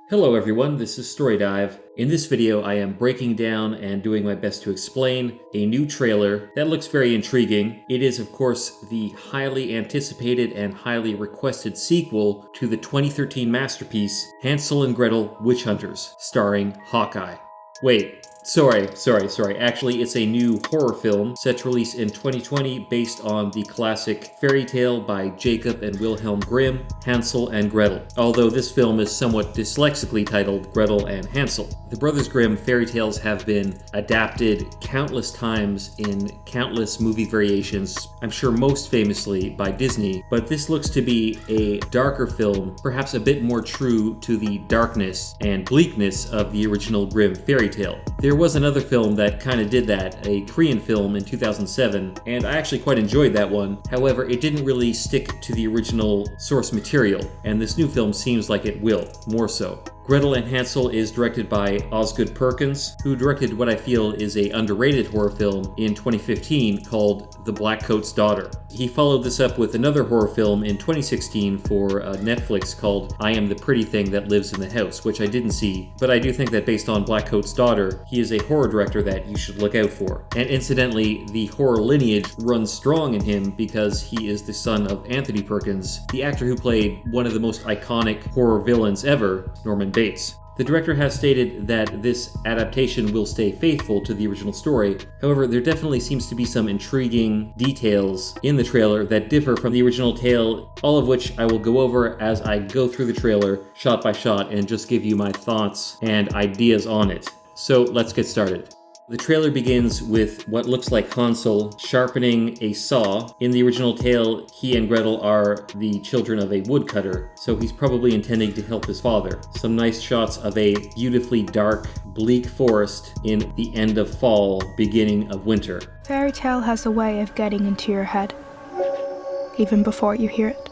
Hello everyone, this is Story Dive. In this video I am breaking down and doing my best to explain a new trailer that looks very intriguing. It is of course the highly anticipated and highly requested sequel to the 2013 masterpiece Hansel and Gretel Witch Hunters, starring Hawkeye. Wait, sorry. Actually, it's a new horror film set to release in 2020 based on the classic fairy tale by Jacob and Wilhelm Grimm, Hansel and Gretel. Although this film is somewhat dyslexically titled Gretel and Hansel. The Brothers Grimm fairy tales have been adapted countless times in countless movie variations, I'm sure most famously by Disney, but this looks to be a darker film, perhaps a bit more true to the darkness and bleakness of the original Grimm fairy tale. There was another film that kind of did that, a Korean film in 2007, and I actually quite enjoyed that one. However, it didn't really stick to the original source material, and this new film seems like it will, more so. Gretel and Hansel is directed by Osgood Perkins, who directed what I feel is a underrated horror film in 2015 called The Blackcoat's Daughter. He followed this up with another horror film in 2016 for Netflix called I Am the Pretty Thing That Lives in the House, which I didn't see, but I do think that based on Blackcoat's Daughter, he is a horror director that you should look out for. And incidentally, the horror lineage runs strong in him because he is the son of Anthony Perkins, the actor who played one of the most iconic horror villains ever, Norman Bates. The director has stated that this adaptation will stay faithful to the original story. However, there definitely seems to be some intriguing details in the trailer that differ from the original tale, all of which I will go over as I go through the trailer shot by shot and just give you my thoughts and ideas on it. So let's get started. The trailer begins with what looks like Hansel sharpening a saw. In the original tale, he and Gretel are the children of a woodcutter, so he's probably intending to help his father. Some nice shots of a beautifully dark, bleak forest in the end of fall, beginning of winter. Fairytale has a way of getting into your head, even before you hear it.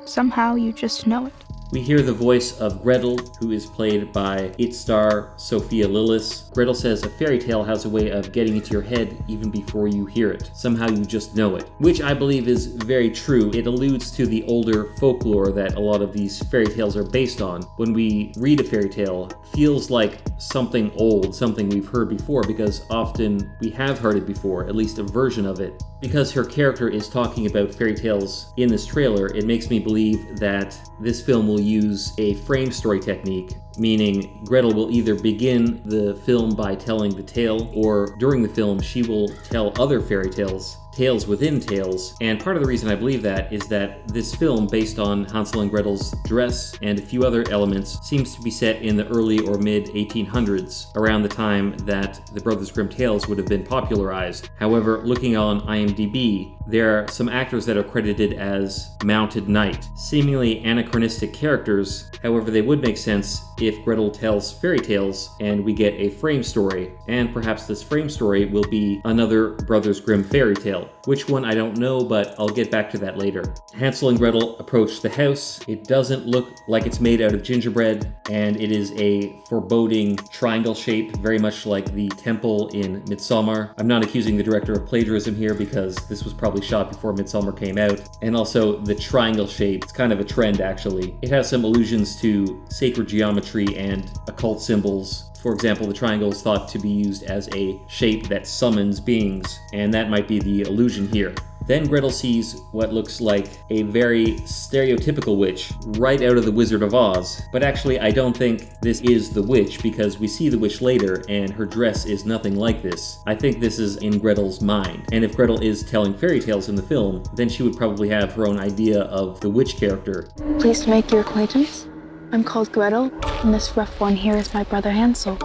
Somehow you just know it. We hear the voice of Gretel, who is played by It star Sophia Lillis. Gretel says a fairy tale has a way of getting into your head even before you hear it. Somehow you just know it, which I believe is very true. It alludes to the older folklore that a lot of these fairy tales are based on. When we read a fairy tale, it feels like something old, something we've heard before, because often we have heard it before, at least a version of it. Because her character is talking about fairy tales in this trailer, it makes me believe that this film will use a frame story technique, meaning Gretel will either begin the film by telling the tale, or during the film she will tell other fairy tales, tales within tales. And part of the reason I believe that is that this film, based on Hansel and Gretel's dress and a few other elements, seems to be set in the early or mid 1800s, around the time that the Brothers Grimm tales would have been popularized. However, looking on IMDb, there are some actors that are credited as mounted knight, seemingly anachronistic characters. However, they would make sense if Gretel tells fairy tales and we get a frame story, and perhaps this frame story will be another Brothers Grimm fairy tale. Which one, I don't know, but I'll get back to that later. Hansel and Gretel approach the house. It doesn't look like it's made out of gingerbread, and it is a foreboding triangle shape, very much like the temple in Midsommar. I'm not accusing the director of plagiarism here because this was probably shot before Midsommar came out. And also the triangle shape, it's kind of a trend actually. It has some allusions to sacred geometry and occult symbols. For example, the triangle is thought to be used as a shape that summons beings, and that might be the illusion here. Then Gretel sees what looks like a very stereotypical witch right out of The Wizard of Oz. But actually, I don't think this is the witch, because we see the witch later and her dress is nothing like this. I think this is in Gretel's mind. And if Gretel is telling fairy tales in the film, then she would probably have her own idea of the witch character. Pleased to make your acquaintance. I'm called Gretel, and this rough one here is my brother Hansel.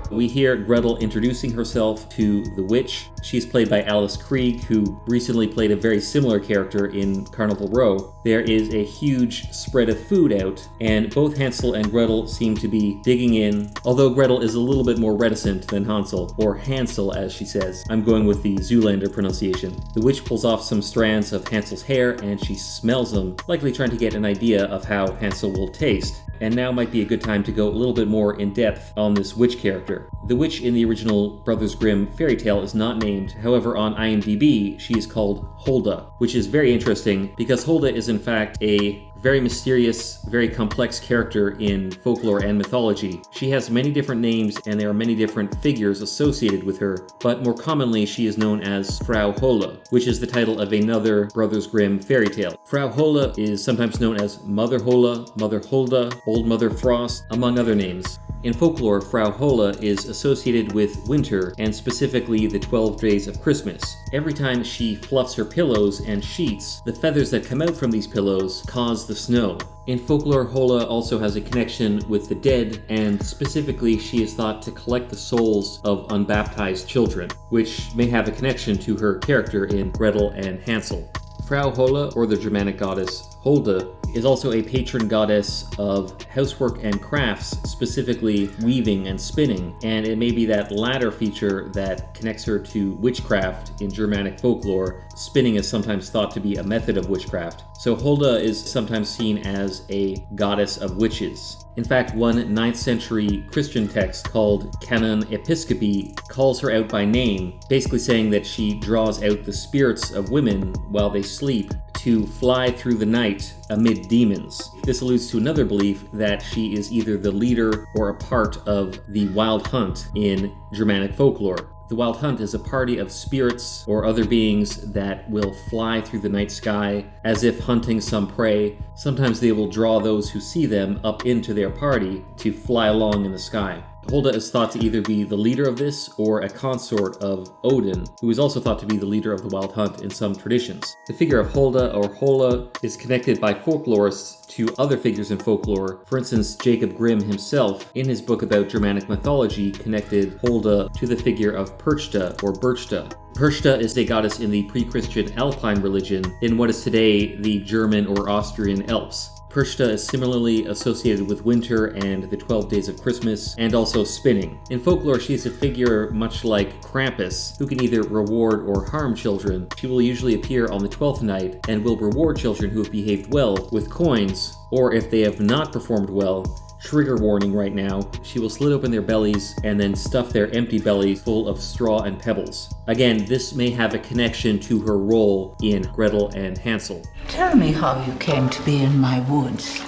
We hear Gretel introducing herself to the witch. She's played by Alice Krige, who recently played a very similar character in Carnival Row. There is a huge spread of food out, and both Hansel and Gretel seem to be digging in, although Gretel is a little bit more reticent than Hansel, or Hansel as she says. I'm going with the Zoolander pronunciation. The witch pulls off some strands of Hansel's hair, and she smells them, likely trying to get an idea of how Hansel will taste. And now might be a good time to go a little bit more in depth on this witch character. The witch in the original Brothers Grimm fairy tale is not named. However, on IMDb, she is called Hulda, which is very interesting because Hulda is in fact a very mysterious, very complex character in folklore and mythology. She has many different names and there are many different figures associated with her, but more commonly she is known as Frau Holle, which is the title of another Brothers Grimm fairy tale. Frau Holle is sometimes known as Mother Holle, Mother Hulda, Old Mother Frost, among other names. In folklore, Frau Holle is associated with winter, and specifically the 12 days of Christmas. Every time she fluffs her pillows and sheets, the feathers that come out from these pillows cause the snow. In folklore, Holle also has a connection with the dead, and specifically she is thought to collect the souls of unbaptized children, which may have a connection to her character in Gretel and Hansel. Frau Holle, or the Germanic goddess Hulda, is also a patron goddess of housework and crafts, specifically weaving and spinning, and it may be that latter feature that connects her to witchcraft in Germanic folklore. Spinning is sometimes thought to be a method of witchcraft. So Hulda is sometimes seen as a goddess of witches. In fact, one 9th century Christian text called Canon Episcopi calls her out by name, basically saying that she draws out the spirits of women while they sleep to fly through the night amid demons. This alludes to another belief that she is either the leader or a part of the Wild Hunt in Germanic folklore. The Wild Hunt is a party of spirits or other beings that will fly through the night sky as if hunting some prey. Sometimes they will draw those who see them up into their party to fly along in the sky. Hulda is thought to either be the leader of this or a consort of Odin, who is also thought to be the leader of the Wild Hunt in some traditions. The figure of Hulda or Holle is connected by folklorists to other figures in folklore. For instance, Jacob Grimm himself, in his book about Germanic mythology, connected Hulda to the figure of Perchta or Berchta. Perchta is a goddess in the pre-Christian Alpine religion in what is today the German or Austrian Alps. Perchta is similarly associated with winter and the 12 days of Christmas, and also spinning. In folklore, she is a figure much like Krampus, who can either reward or harm children. She will usually appear on the 12th night and will reward children who have behaved well with coins, or if they have not performed well, trigger warning right now, she will slit open their bellies and then stuff their empty bellies full of straw and pebbles. Again, this may have a connection to her role in Gretel and Hansel. Tell me how you came to be in my woods.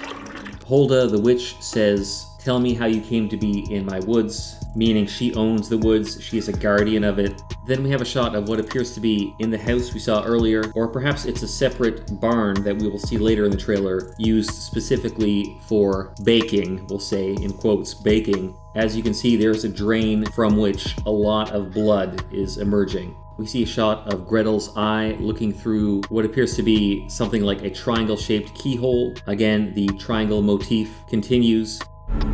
Hulda the witch says, "Tell me how you came to be in my woods," meaning she owns the woods, she is a guardian of it. Then we have a shot of what appears to be in the house we saw earlier, or perhaps it's a separate barn that we will see later in the trailer, used specifically for baking, we'll say, in quotes, baking. As you can see, there's a drain from which a lot of blood is emerging. We see a shot of Gretel's eye looking through what appears to be something like a triangle-shaped keyhole. Again, the triangle motif continues.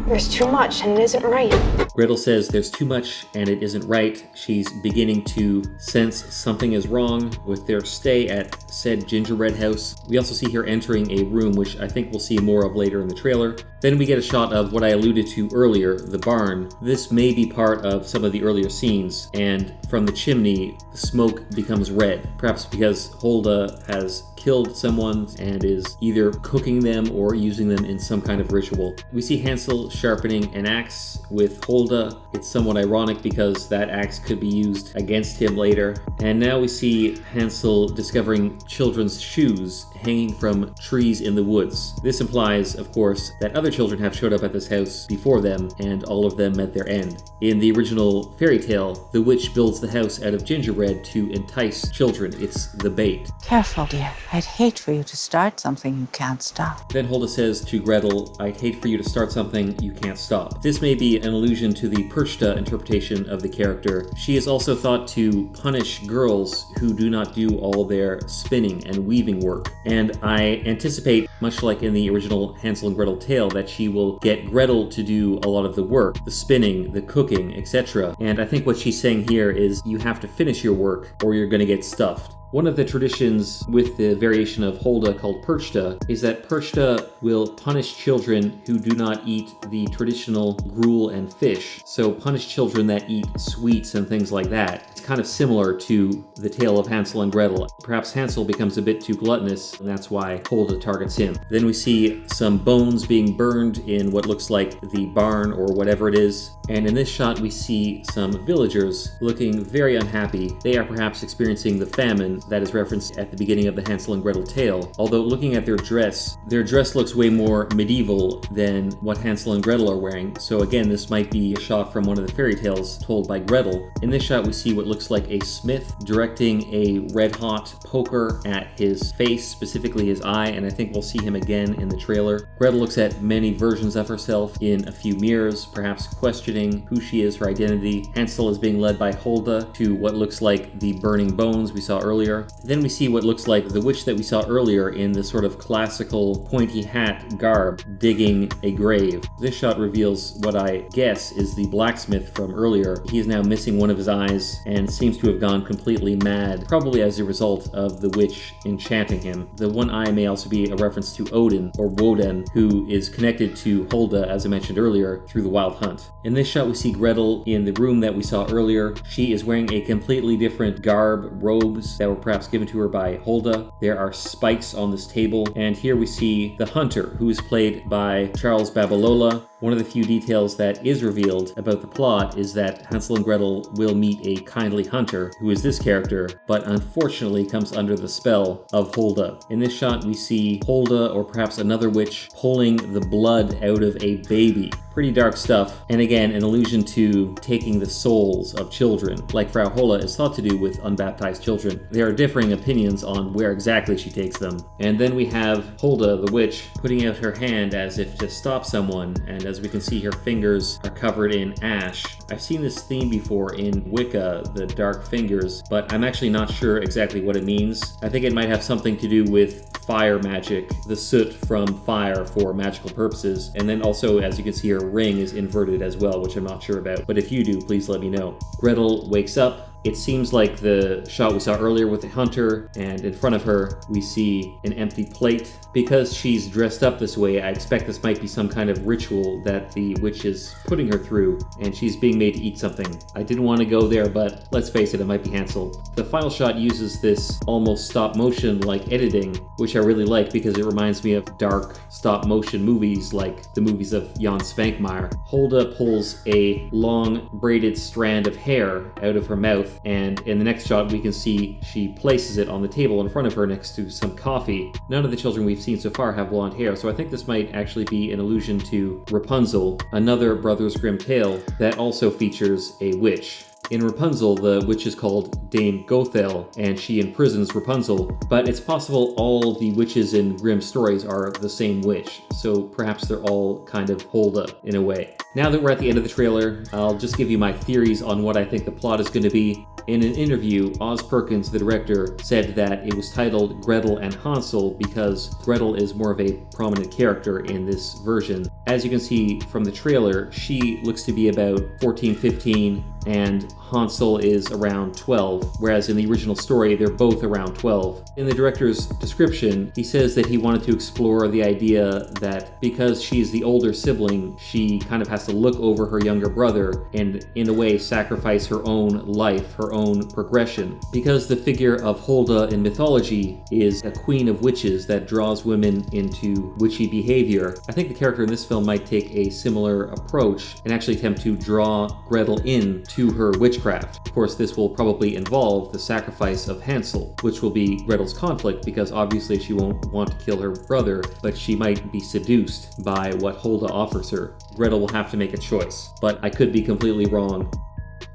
There's too much and it isn't right. Gretel says there's too much and it isn't right. She's beginning to sense something is wrong with their stay at said gingerbread house. We also see her entering a room, which I think we'll see more of later in the trailer. Then we get a shot of what I alluded to earlier, the barn. This may be part of some of the earlier scenes, and from the chimney, the smoke becomes red, perhaps because Hulda has killed someone and is either cooking them or using them in some kind of ritual. We see Hansel sharpening an axe with Hulda. It's somewhat ironic because that axe could be used against him later. And now we see Hansel discovering children's shoes hanging from trees in the woods. This implies, of course, that other children have showed up at this house before them, and all of them met their end. In the original fairy tale, the witch builds the house out of gingerbread to entice children. It's the bait. Careful, dear. I'd hate for you to start something you can't stop. Then Hulda says to Gretel, "I'd hate for you to start something you can't stop." This may be an allusion to the Perchta interpretation of the character. She is also thought to punish girls who do not do all their spinning and weaving work. And I anticipate, much like in the original Hansel and Gretel tale, that she will get Gretel to do a lot of the work, the spinning, the cooking, etc. And I think what she's saying here is you have to finish your work or you're going to get stuffed. One of the traditions with the variation of Hulda called Perchta is that Perchta will punish children who do not eat the traditional gruel and fish. So punish children that eat sweets and things like that. It's kind of similar to the tale of Hansel and Gretel. Perhaps Hansel becomes a bit too gluttonous, and that's why Hulda targets him. Then we see some bones being burned in what looks like the barn or whatever it is. And in this shot we see some villagers looking very unhappy. They are perhaps experiencing the famine woman that is referenced at the beginning of the Hansel and Gretel tale. Although looking at their dress looks way more medieval than what Hansel and Gretel are wearing. So again, this might be a shot from one of the fairy tales told by Gretel. In this shot, we see what looks like a smith directing a red-hot poker at his face, specifically his eye, and I think we'll see him again in the trailer. Gretel looks at many versions of herself in a few mirrors, perhaps questioning who she is, her identity. Hansel is being led by Hulda to what looks like the burning bones we saw earlier. Then we see what looks like the witch that we saw earlier in this sort of classical pointy hat garb, digging a grave. This shot reveals what I guess is the blacksmith from earlier. He is now missing one of his eyes and seems to have gone completely mad, probably as a result of the witch enchanting him. The one eye may also be a reference to Odin, or Woden, who is connected to Hulda, as I mentioned earlier, through the Wild Hunt. In this shot, we see Gretel in the room that we saw earlier. She is wearing a completely different garb, robes that were perhaps given to her by Hulda. There are spikes on this table, and here we see the hunter, who is played by Charles Babalola. One of the few details that is revealed about the plot is that Hansel and Gretel will meet a kindly hunter, who is this character, but unfortunately comes under the spell of Hulda. In this shot, we see Hulda, or perhaps another witch, pulling the blood out of a baby. Pretty dark stuff, and again, an allusion to taking the souls of children, like Frau Holle is thought to do with unbaptized children. There are differing opinions on where exactly she takes them. And then we have Hulda, the witch, putting out her hand as if to stop someone, and as we can see, her fingers are covered in ash. I've seen this theme before in Wicca, the dark fingers, but I'm actually not sure exactly what it means. I think it might have something to do with fire magic, the soot from fire for magical purposes, and then also, as you can see, her ring is inverted as well, which I'm not sure about, but if you do, please let me know. Gretel wakes up. It seems like the shot we saw earlier with the hunter, and in front of her we see an empty plate. Because she's dressed up this way, I expect this might be some kind of ritual that the witch is putting her through, and she's being made to eat something. I didn't want to go there, but let's face it, it might be Hansel. The final shot uses this almost stop motion like editing, which I really like because it reminds me of dark stop motion movies like the movies of Jan Svankmajer. Hulda pulls a long braided strand of hair out of her mouth, and in the next shot we can see she places it on the table in front of her next to some coffee. None of the children we've seen so far have blonde hair, so I think this might actually be an allusion to Rapunzel, another Brothers Grimm tale that also features a witch. In Rapunzel, the witch is called Dame Gothel, and she imprisons Rapunzel, but it's possible all the witches in Grimm stories are the same witch, so perhaps they're all kind of Hulda in a way. Now that we're at the end of the trailer, I'll just give you my theories on what I think the plot is going to be. In an interview, Oz Perkins, the director, said that it was titled Gretel and Hansel because Gretel is more of a prominent character in this version. As you can see from the trailer, she looks to be about 14, 15, and Hansel is around 12, whereas in the original story, they're both around 12. In the director's description, he says that he wanted to explore the idea that because she's the older sibling, she kind of has to look over her younger brother and, in a way, sacrifice her own life, her own progression. Because the figure of Hulda in mythology is a queen of witches that draws women into witchy behavior, I think the character in this film might take a similar approach and actually attempt to draw Gretel in to her witchcraft. Of course, this will probably involve the sacrifice of Hansel, which will be Gretel's conflict because obviously she won't want to kill her brother, but she might be seduced by what Hulda offers her. Gretel will have to make a choice, but I could be completely wrong.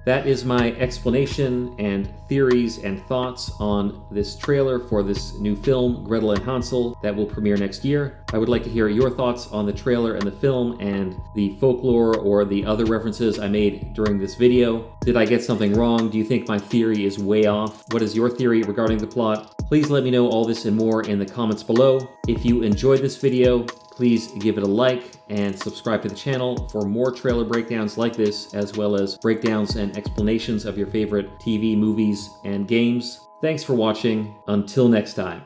That is my explanation and theories and thoughts on this trailer for this new film, Gretel and Hansel, that will premiere next year. I would like to hear your thoughts on the trailer and the film and the folklore or the other references I made during this video. Did I get something wrong? Do you think my theory is way off? What is your theory regarding the plot? Please let me know all this and more in the comments below. If you enjoyed this video, please give it a like and subscribe to the channel for more trailer breakdowns like this, as well as breakdowns and explanations of your favorite TV, movies, and games. Thanks for watching. Until next time.